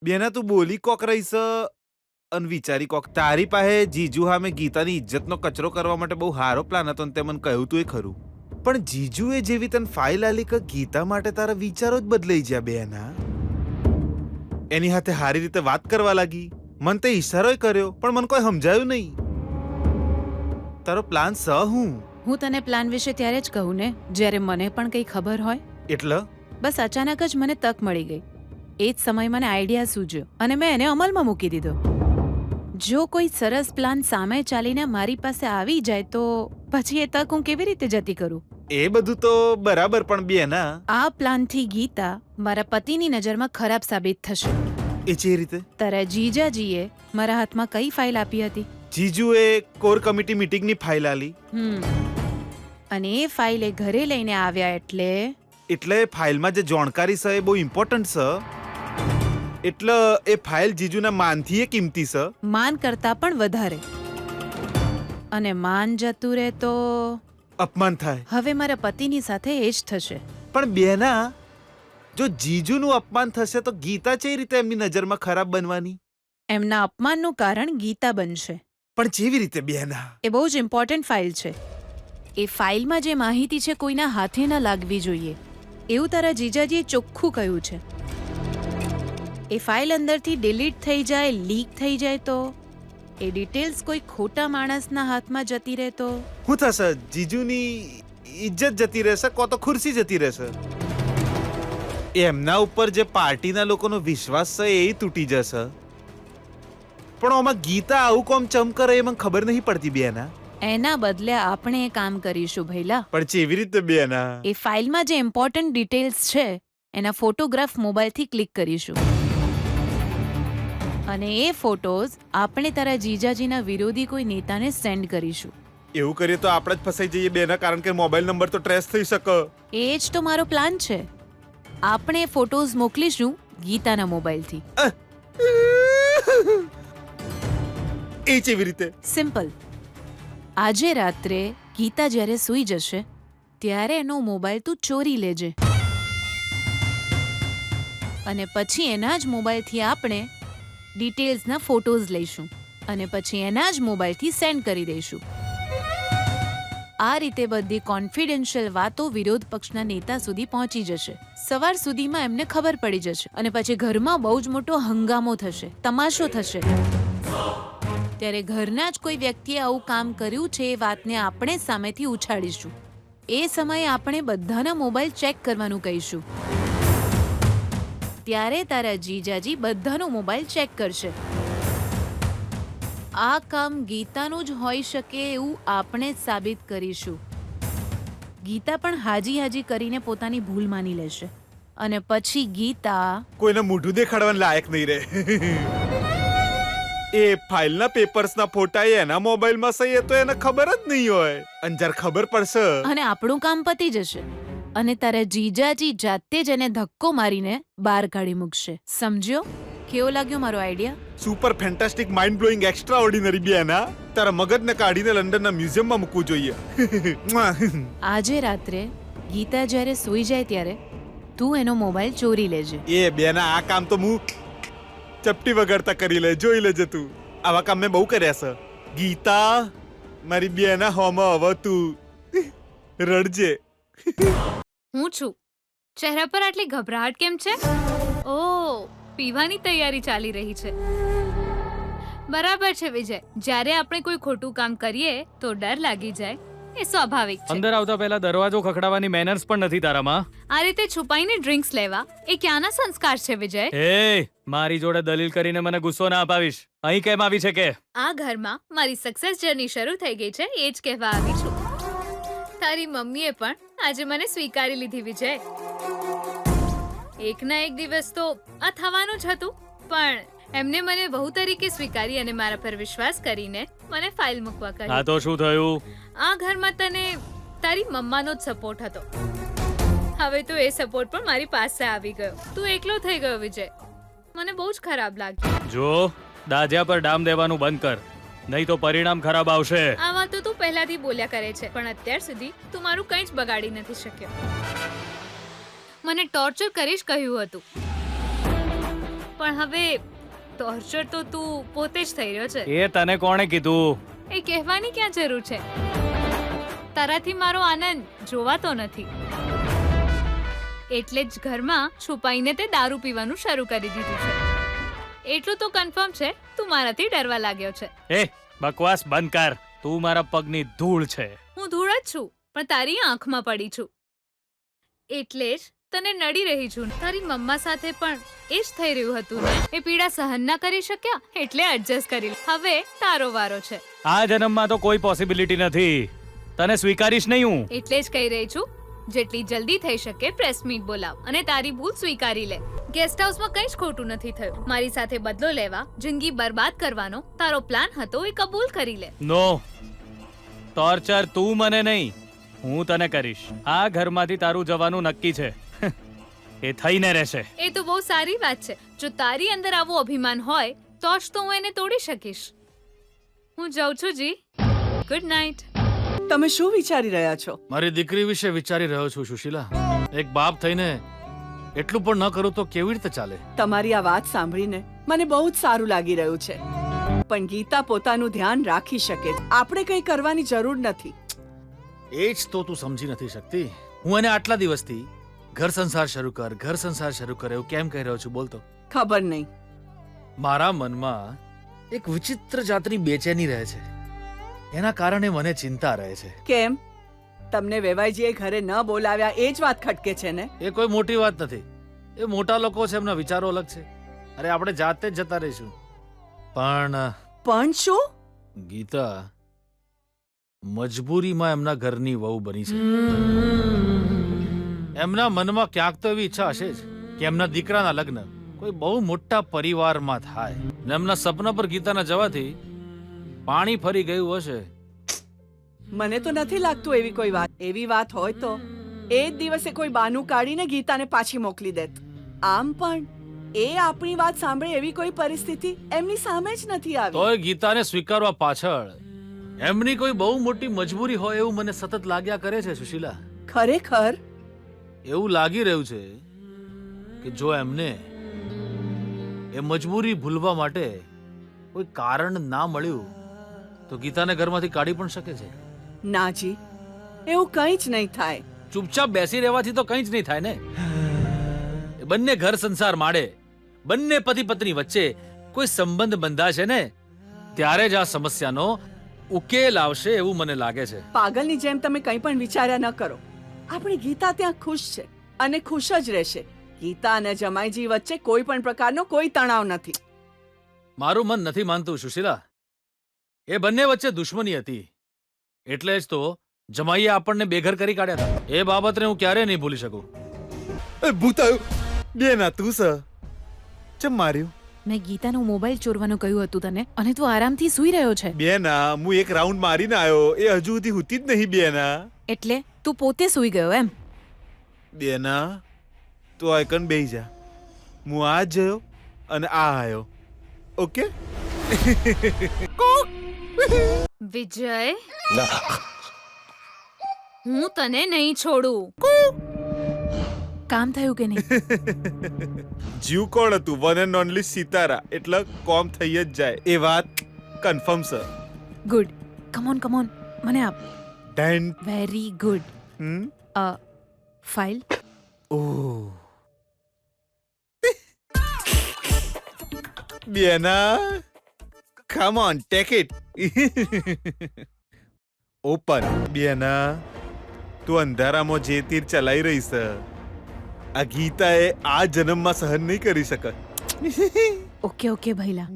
બેના તું બોલી કોક રહીશ અને વિચારી કોક. તારી પાસે જીજુ સામે ગીતાની ઇજ્જતનો કચરો કરવા માટે બહુ સારો પ્લાન હતો ને તે મને કહ્યું તું એ ખરું. પણ જીજુએ જેવી તને ફાઇલ આલી કે ગીતા માટે તારા વિચારો જ બદલાઈ ગયા બેના. એની સાથે સારી રીતે વાત કરવા લાગી. મન તે ઈશારોય કર્યો પણ મને કોઈ સમજાયું નહીં. તારો પ્લાન હું તને પ્લાન વિશે ત્યારે જ કહું ને જ્યારે મને પણ કંઈ ખબર હોય. એટલે બસ અચાનક જ મને તક મળી ગઈ. એ જ સમય મને આઈડિયા સૂજ્યો અને મેં એને અમલમાં મૂકી દીધો. જો કોઈ સરસ પ્લાન સામે ચાલીને મારી પાસે આવી જાય તો પછી એ તક હું કેવી રીતે જતી કરું? એ બધું તો બરાબર પણ બેના આ પ્લાનથી ગીતા મારા પતિની નજરમાં ખરાબ સાબિત થશે. એ જે રીતે તારા જીજાજીએ મારા હાથમાં કઈ ફાઇલ આપી હતી? જીજુએ કોર કમિટી મીટિંગની ફાઇલ આલી. અને એ ફાઇલ એ ઘરે લઈને આવ્યા એટલે ફાઇલમાં જે જાણકારી છે એ બહુ ઇમ્પોર્ટન્ટ છે. એટલે એ ફાઇલ જીજુના માનથી એ કિંમતી છે. માન કરતા પણ વધારે. અને માન જતું રહે તો અપમાન થાય. હવે મારા પતિની સાથે એ જ થશે. પણ બેના જો જીજુનું અપમાન થશે તો ગીતા કઈ રીતે એમની નજરમાં ખરાબ બનવાની? એમના અપમાનનું કારણ ગીતા બનશે. પણ કેવી રીતે બેના? એ બહુ જ ઇમ્પોર્ટન્ટ ફાઇલ છે. એ ફાઇલમાં જે માહિતી છે કોઈના હાથે ન લાગવી જોઈએ એવું તારા જીજાજીએ ચોખ્ખું કહ્યું છે. એ ફાઇલ અંદરથી ડિલીટ થઈ જાય, લીક થઈ જાય તો એ ડિટેલ્સ કોઈ ખોટા માણસના હાથમાં જતી રહે તો શું થશે? જીજુની ઇજ્જત જતી રહેશે કો તો ખુરશી જતી રહેશે. એમના ઉપર જે પાર્ટીના લોકોનો વિશ્વાસ છે એ તૂટી જશે. પણ આમાં ગીતા આવું કોમ ચમ કરે એ મને ખબર નહીં પડતી બેના. એના બદલે આપણે એ કામ કરીશું ભૈલા. પણ કેવી રીતે બેના? એ ફાઇલમાં જે ઇમ્પોર્ટન્ટ ડિટેલ્સ છે એના ફોટોગ્રાફ મોબાઈલથી ક્લિક કરીશું અને એ ફોટોઝ આપણે તારા જીજાજીના વિરોધી કોઈ નેતાને સેન્ડ કરીશું. એવું કરીએ તો આપણે જ ફસાઈ જઈએ બેના, કારણ કે મોબાઈલ નંબર તો ટ્રેસ થઈ શકે. એ જ તો મારો પ્લાન છે. આપણે ફોટોઝ મોકલીશું ગીતાના મોબાઈલથી. એ કેવી રીતે? સિમ્પલ. આજે રાત્રે ગીતા જ્યારે સૂઈ જશે ત્યારે એનો મોબાઈલ તું ચોરી લેજે અને પછી એના જ મોબાઈલથી આપણે ડિટેલ્સના ફોટોઝ લઈશું અને પછી એના જ મોબાઈલથી સેન્ડ કરી દઈશું. આ રીતે બધી કોન્ફિડેન્શિયલ વાતો વિરોધ પક્ષના નેતા સુધી પહોંચી જશે. સવાર સુધીમાં એમને ખબર પડી જશે અને પછી ઘરમાં બહુ જ મોટો હંગામો થશે, તમાશો થશે. ત્યારે ઘરના જ કોઈ વ્યક્તિએ આવું કામ કર્યું છે એ વાતને આપણે સામેથી ઉછાળીશું. એ સમયે આપણે બધાના મોબાઈલ ચેક કરવાનું કહીશું. ત્યારે તારા જીજાજી બધાનો મોબાઈલ ચેક કરશે. આ કામ ગીતાનું જ હોઈ શકે એવું આપણે જ સાબિત કરીશું. ગીતા પણ હાજી હાજી કરીને પોતાની ભૂલ માની લેશે અને પછી ગીતા કોઈને મોઢું દેખાડવાનું લાયક નહીં રહે. એ ફાઇલના પેપર્સના ફોટા એના મોબાઈલમાં છે તો એને ખબર જ નહીં હોય. અંજાર ખબર પડશે અને આપણું કામ પતી જશે અને તારા જીજાજી જાતે જ એને ધક્કો મારીને બહાર કાઢી મૂકશે. સમજ્યો? કેવો લાગ્યો મારો idea? Super fantastic mind blowing extra ordinary બેના. તારા મગજને કાઢીને લંડનના મ્યુઝિયમમાં મૂકવું જોઈએ. આજે રાત્રે ગીતા જ્યારે સૂઈ જાય ત્યારે તું એનો મોબાઈલ ચોરી લેજે. એ બેના આ કામ તો હું ચપટી વગાડતા કરી લે. જોઈ લેજે તું. આવા કામ મેં બહુ કર્યા છે. ગીતા મારી બેના હોમાં હવે તું રડજે. હું છું. ચહેરા પર આટલી ગભરાટ કેમ છે? ઓહ, પીવાની તૈયારી ચાલી રહી છે. બરાબર છે વિજય. જ્યારે આપણે કોઈ ખોટું કામ કરીએ તો ડર લાગી જાય એ સ્વાભાવિક છે. અંદર આવતા પહેલા દરવાજો ખખડાવવાની મેનર્સ પણ નથી તારામાં. આ રીતે છુપાઈને ડ્રિંક્સ લેવા એ ક્યાંના સંસ્કાર છે વિજય? એ મારી જોડે દલીલ કરીને મને ગુસ્સો ના અપાવીશ. અહીં કેમ આવી છે કે આ ઘરમાં મારી સક્સેસ જર્ની શરૂ થઈ ગઈ છે એ જ કહેવા આવી છું. તારી મમ્મીએ પણ આજે મને સ્વીકારી લીધી વિજય. એક ના એક દિવસ તો આ થવાનું જ હતું, પણ એમને મને બહુ તરીકે સ્વીકારી અને મારા પર વિશ્વાસ કરીને મને ફાઇલ મૂકવા કહી. આ તો શું થયું? આ ઘરમાં તને તારી મમ્માનો જ સપોર્ટ હતો. હવે તો એ સપોર્ટ પણ મારી પાસે આવી ગયો. તું એકલો થઈ ગયો વિજય. મને બહુ જ ખરાબ લાગ્યું. જો દાજ્યા પર ડામ દેવાનું બંધ કર, નહીં તો પરિણામ ખરાબ આવશે. આ વાતો તું પહેલાથી બોલ્યા કરે છે, પણ અત્યાર સુધી તું મારું કંઈ જ બગાડી નથી શક્યો. મને ટોર્ચર કરીશ કહ્યું હતું, પણ હવે ટોર્ચર તો તું પોતે જ થઈ રહ્યો છે. એ તને કોણે કીધું? એ કહેવાની ક્યાં જરૂર છે? તારાથી મારો આનંદ જોવાતો નથી, એટલે જ ઘરમાં છુપાઈને તે દારૂ પીવાનું શરૂ કરી દીધું છે. એટલું તો કન્ફર્મ છે તું મારાથી ડરવા લાગ્યો છે. એ બકવાસ બંધ કર. તું મારા પગની ધૂળ છે. હું ધૂળ જ છું, પણ તારી આંખમાં પડી છું, એટલે જ તને નડી રહી છું. તારી મમ્મા સાથે પણ એ જ થઈ રહ્યું હતું ને. એ પીડા સહન ના કરી શક્યા એટલે એડજસ્ટ કરી. હવે તારો વારો છે. આ જન્મમાં તો કોઈ પોસિબિલિટી નથી. તને સ્વીકારીશ નહીં હું. એટલે જ કહી રહી છું, જેટલી જલ્દી થઈ શકે પ્રેસ મીટ બોલાવ અને તારી ભૂલ સ્વીકારી લે. ગેસ્ટ હાઉસમાં કંઈ જ ખોટું નથી થયું. મારી સાથે બદલો લેવા, જિંદગી બરબાદ કરવાનો તારો પ્લાન હતો એ કબૂલ કરી લે. નો, ટોર્ચર તું મને નહીં, હું તને કરીશ. આ ઘરમાંથી તારું જવાનું નક્કી છે. એ થઈને રહેશે. એ તો બહુ સારી વાત છે. જો તારી અંદર આવું અભિમાન હોય તો જ તો હું એને તોડી શકીશ. હું જાઉં છું જી. Good night. તમે શું વિચારી રહ્યા છો? મારી દીકરી વિશે વિચારી રહ્યો છું સુશીલા. એક બાપ થઈને એટલું પણ ન કરું તો કેવી રીતે ચાલે? તમારી આ વાત સાંભળીને મને બહુ જ સારું લાગી રહ્યું છે, પણ ગીતા પોતાનું ધ્યાન રાખી શકે. આપણે કંઈ કરવાની જરૂર નથી. એ જ તો તું સમજી નથી શકતી. હું એને આટલા દિવસથી ઘર સંસાર શરૂ કર, ઘર સંસાર શરૂ કર એવું કેમ કહી રહ્યો છું બોલતો? ખબર નહીં, મારા મનમાં એક વિચિત્ર જાતની બેચેની રહે છે. એના કારણે મને ચિંતા રહે છે. કેમ? તમને વેવાઈજીએ ઘરે ન બોલાવ્યા એ જ વાત ખટકે છે ને? એ કોઈ મોટી વાત નથી. એ મોટા લોકો છે, એમના વિચારો અલગ છે. અરે આપણે જાતે જ જતા રહીશું. પણ શું? ગીતા મજબૂરીમાં એમના ઘરની વહુ બની છે. એમના મનમાં ક્યાંક તો એવી ઈચ્છા હશે જ કે એમના દીકરાના લગ્ન કોઈ બહુ મોટા પરિવારમાં થાય. ને એમના સપના પર ગીતાના જવાથી પાણી ફરી ગયું હશે. મને તો નથી લાગતું એવી કોઈ વાત. એવી વાત હોય તો એ જ દિવસે કોઈ બાનું કાઢીને ગીતાને પાછી મોકલી દેત. આમ પણ એ આપણી વાત સાંભળે એવી કોઈ પરિસ્થિતિ એમની સામે જ નથી આવી. તોય ગીતાને સ્વીકારવા પાછળ એમની કોઈ બહુ મોટી મજબૂરી હોય એવું મને સતત લાગ્યા કરે છે સુશીલા. ખરેખર એવું લાગી રહ્યું છે કે જો એમને એ મજબૂરી ભૂલવા માટે કોઈ કારણ ના મળ્યું તો ગીતાને ઘરમાંથી કાઢી પણ શકે છે. નાજી, એવું કંઈ જ નહીં થાય. ચૂપચાપ બેસી રહેવાથી તો કંઈ જ નહીં થાય ને. એ બંને ઘર સંસાર માડે, બંને પતિ પત્ની વચ્ચે કોઈ સંબંધ બંધાશે ને ત્યારે જ આ સમસ્યાનો ઉકેલ આવશે એવું મને લાગે છે. પાગલની જેમ તમે કંઈ પણ વિચાર્યા ન કરો. આપણી ગીતા ત્યાં ખુશ છે અને ખુશ જ રહેશે. ગીતા અને જમાઈજી વચ્ચે કોઈ પણ પ્રકારનો કોઈ તણાવ નથી. મારું મન નથી માનતું સુશીલા. એ બંને વચ્ચે દુશ્મની હતી એટલે જ તો જમાઈએ આપણને બેઘર કરી કાઢ્યા હતા. એ બાબતને હું ક્યારે નહીં ભૂલી શકું. ભૂતાયું બેના તું સ ચમ માર્યું? મેં ગીતાનો મોબાઈલ ચોરવાનું કહ્યું હતું તને, અને તું આરામથી સૂઈ રહ્યો છે. બેના હું એક રાઉન્ડ મારીને આવ્યો, એ હજુ સુધી હુતી જ નહીં. બેના એટલે તું પોતે સૂઈ ગયો એમ? બેના તું આયકન બેહી જા. હું આ જયો અને આ આયો. ઓકે? વિજય, હું તને નહીં છોડું. કામ થયું કે નહીં? જીવ કોણ હતું? One and only Sitara. એટલે કોમ થઈ જ જાય એ વાત confirm sir. Good. Come on come on, મને આપ. Done. Very good. File. Oh બેના, come on, take it. Open. બેના તું અંધારામાં જે તીર ચલાઈ રહી છે આ ગીતાએ આ જન્મમાં સહન નહીં કરી શકે. Okay okay ભૈલા.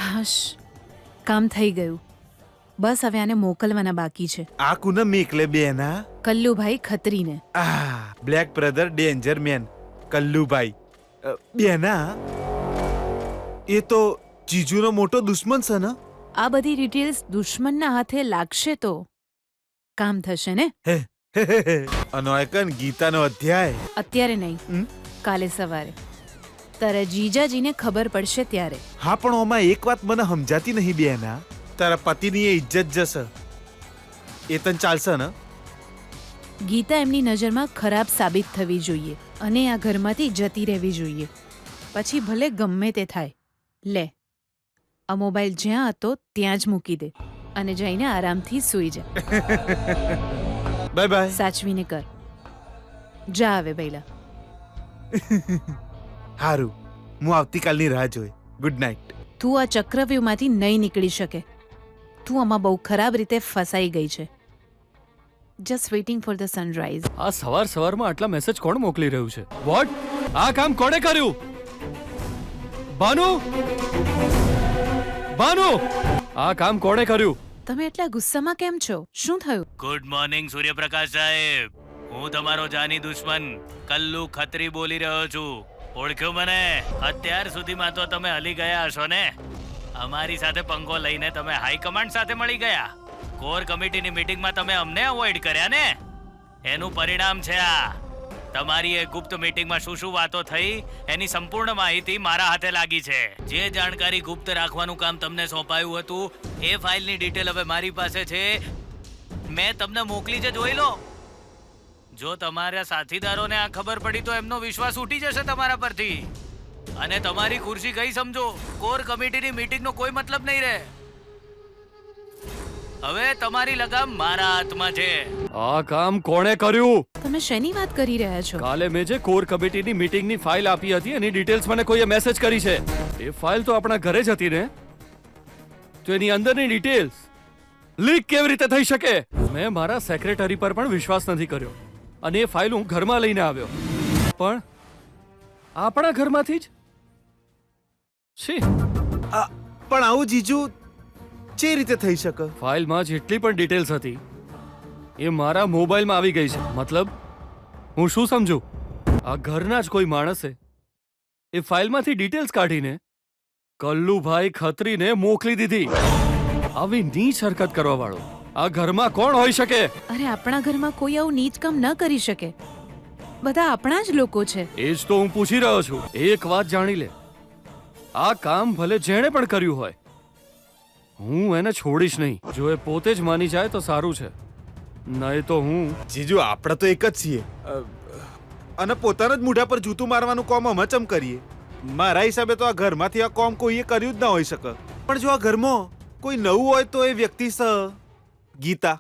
હશ, કામ થઈ ગયું. બસ હવે આને મોકલવાના બાકી છે. આ કુને મેકલે બેના? કલ્લુભાઈ ખત્રીને. Black brother danger man Kallubhai. બેના એ તો જીજુનો મોટો દુશ્મન છે ને? આ બધી ડિટેલ્સ દુશ્મનના હાથે લાગશે તો કામ થશે ને? અનોયકન ગીતાનો અધ્યાય અત્યારે નહીં, કાલે સવારે તારા જીજાજીને ખબર પડશે ત્યારે. હા, પણ ઓમાં એક વાત મને સમજાતી નહીં બેના. તારા પતિની એ ઇજ્જત જશે એ તને ચાલશે ને? ગીતા એમની નજરમાં ખરાબ સાબિત થવી જોઈએ. અને આ ઘરમાંથી જતી રહેવી જોઈએ. પછી ભલે ગમે તે થાય. લે, આ મોબાઈલ જ્યાં હતો ત્યાં જ મૂકી દે અને જઈને આરામથી સૂઈ જા. Bye bye. સાચવીને કર. જા હવે બૈલા. હારું, હું આવતીકાલની રાહ જોઈ. Good night. તું આ ચક્રવ્યૂહમાંથી નહીં નીકળી શકે. તું આમાં બહુ ખરાબ રીતે ફસાઈ ગઈ છે. Just waiting for the sunrise. આ સવાર સવારમાં આટલા મેસેજ કોણ મોકલી રહ્યું છે? વોટ? આ કામ કોણે કર્યું? ભાનુ! ભાનુ! આ કામ કોણે કર્યું? તમે એટલા ગુસ્સામાં કેમ છો? શું થયું? ગુડ મોર્નિંગ સૂર્યપ્રકાશ સાહેબ. હું તમારો જાની દુશ્મન કલ્લુ ખત્રી બોલી રહ્યો છું. ઓળખ્યો મને? અત્યાર સુધીમાં તો તમે હલી ગયા હશો ને. અમારી સાથે પંગો લઈને તમે હાઈકમાન્ડ સાથે મળી ગયા. કોર કમિટીની મીટિંગમાં તમે અમને અવોઇડ કર્યા ને. એનું પરિણામ છે આ. તમારી એ ગુપ્ત મીટિંગમાં શું શું વાતો થઈ એની સંપૂર્ણ માહિતી મારા હાથે લાગી છે. જે જાણકારી ગુપ્ત રાખવાનું કામ તમને સોંપાયું હતું એ ફાઇલની ડિટેલ હવે મારી પાસે છે. મેં તમને મોકલી છે, જોઈ લો. જો તમારા સાથીદારોને આ ખબર પડી તો એમનો વિશ્વાસ ઉઠી જશે તમારા પરથી અને તમારી ખુરશી ગઈ સમજો. કોર કમિટીની મીટિંગનો કોઈ મતલબ નહીં રહે. હવે તમારી લગામ મારા હાથમાં છે. આ કામ કોણે કર્યું? તમે શેની વાત કરી રહ્યા છો? કાલે મેં જે કોર કમિટીની મીટિંગની ફાઇલ આપી હતી એની ડિટેલ્સ મને કોઈએ મેસેજ કરી છે. એ ફાઇલ તો આપણા ઘરે જ હતી ને, તો એની અંદરની ડિટેલ્સ લીક કેવી રીતે થઈ શકે? મેં મારા સેક્રેટરી પર પણ વિશ્વાસ નથી કર્યો અને એ ફાઇલ હું ઘરમાં લઈને આવ્યો, પણ આપણા ઘરમાંથી જ. છી! પણ આવું જીજુ જે રીતે થઈ શકે? ફાઇલમાં જેટલી પણ ડિટેલ્સ હતી એ મારા મોબાઈલમાં આવી ગઈ છે. મતલબ હું શું સમજુ? આ ઘરના જ કોઈ માણસે એ ફાઇલમાંથી ડિટેલ્સ કાઢીને કલ્લુભાઈ ખત્રીને મોકલી દીધી. આવી નીચ હરકત કરવા વાળો આ ઘરમાં કોણ હોઈ શકે? અરે આપણા ઘરમાં કોઈ આવું નીચ કામ ન કરી શકે. બધા આપણા જ લોકો છે. એ જ તો હું પૂછી રહ્યો છું. એક વાત જાણી લે, આ કામ ભલે જેણે પણ કર્યું હોય હું એને છોડીશ નહીં. જો એ પોતે જ માની જાય તો સારું છે, નહીં તો હું. જીજુ આપણે તો એક જ છીએ અને પોતાના જ મૂઢા પર જૂતું મારવાનું કોમ અમે ચમ કરીએ? મારા હિસાબે તો આ ઘરમાંથી આ કોમ કોઈએ કર્યું જ ના હોઈ શકે. પણ જો આ ઘરમાં કોઈ નવું હોય તો એ વ્યક્તિ ગીતા.